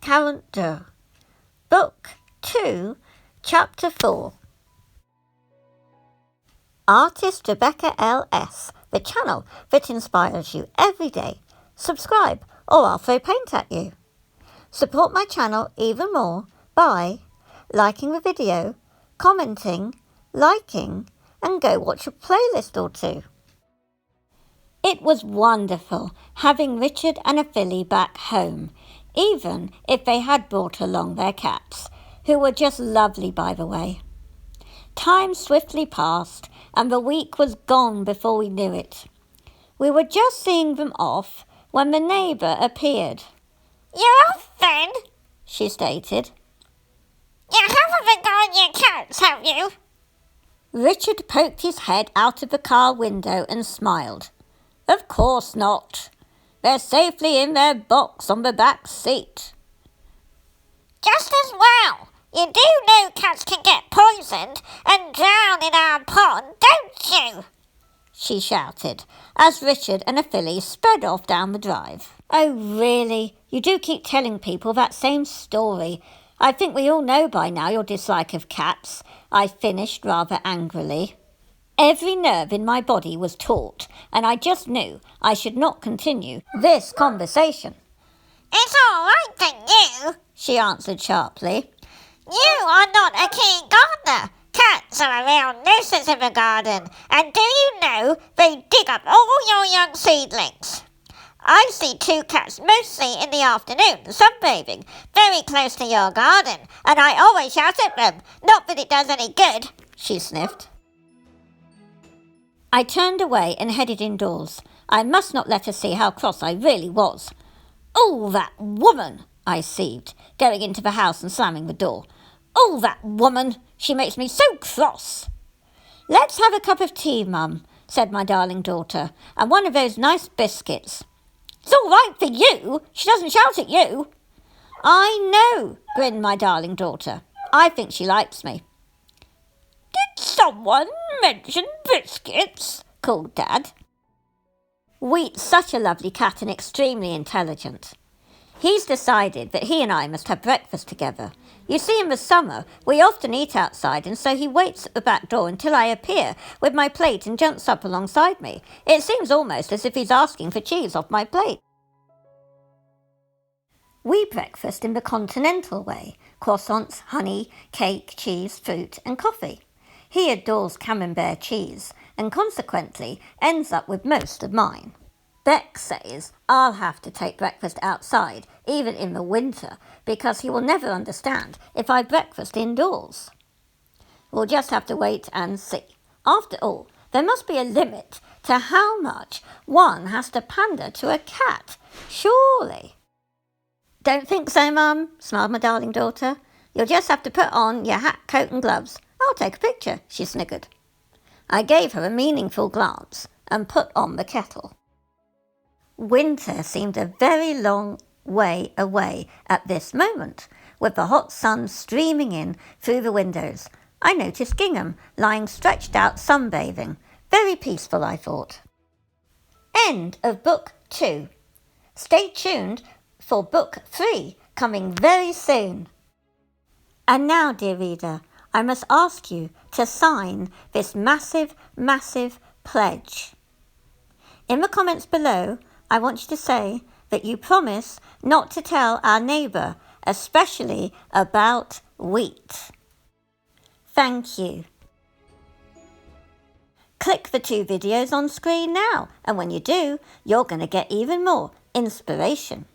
Deux, Book 2, Chapter 4. ArtistRebeccaLS, the channel that inspires you every day. Subscribe or I'll throw paint at you. Support my channel even more by liking the video, commenting, liking, and go watch a playlist or two. It was wonderful having Richard and a filly back home, even if they had brought along their cats, who were just lovely by the way. Time swiftly passed, and the week was gone before we knew it. We were just seeing them off when the neighbour appeared. "You're off then?" she stated. "You haven't forgotten your cats, have you?" Richard poked his head out of the car window and smiled. "Of course not. They're safely in their box on the back seat." "Just as well. You do know cats can get poisoned and drown in our pond, don't you?" she shouted as Richard and a filly sped off down the drive. "Oh, really? You do keep telling people that same story. I think we all know by now your dislike of cats," I finished rather angrily. Every nerve in my body was taut, and I just knew I should not continue this conversation. "It's all right then, you," she answered sharply. "You are not a keen gardener. Cats are a real nuisance in the garden, and do you know they dig up all your young seedlings? I see 2 cats mostly in the afternoon, sunbathing, very close to your garden, and I always shout at them. Not that it does any good," she sniffed. I turned away and headed indoors. I must not let her see how cross I really was. "Oh, that woman!" I seethed, going into the house and slamming the door. "Oh, that woman! She makes me so cross." "Let's have a cup of tea, Mum," said my darling daughter, "and one of those nice biscuits." "It's all right for you. She doesn't shout at you." "I know," grinned my darling daughter. "I think she likes me." "Did someone mention biscuits?" called Dad. Wheat's such a lovely cat and extremely intelligent. He's decided that he and I must have breakfast together. You see, in the summer, we often eat outside, and so he waits at the back door until I appear with my plate and jumps up alongside me. It seems almost as if he's asking for cheese off my plate. We breakfast in the continental way: croissants, honey, cake, cheese, fruit, and coffee. He adores camembert cheese, and consequently ends up with most of mine. Beck says I'll have to take breakfast outside, even in the winter, because he will never understand if I breakfast indoors. We'll just have to wait and see. After all, there must be a limit to how much one has to pander to a cat, surely. "Don't think so, Mum," smiled my darling daughter. "You'll just have to put on your hat, coat and gloves. I'll take a picture," she sniggered. I gave her a meaningful glance and put on the kettle. Winter seemed a very long way away at this moment, with the hot sun streaming in through the windows. I noticed Gingham lying stretched out sunbathing. Very peaceful, I thought. End of Book 2. Stay tuned for Book 3, coming very soon. And now, dear reader, I must ask you to sign this massive, massive pledge. In the comments below, I want you to say that you promise not to tell our neighbour, especially about wheat. Thank you. Click the 2 videos on screen now, and when you do, you're going to get even more inspiration.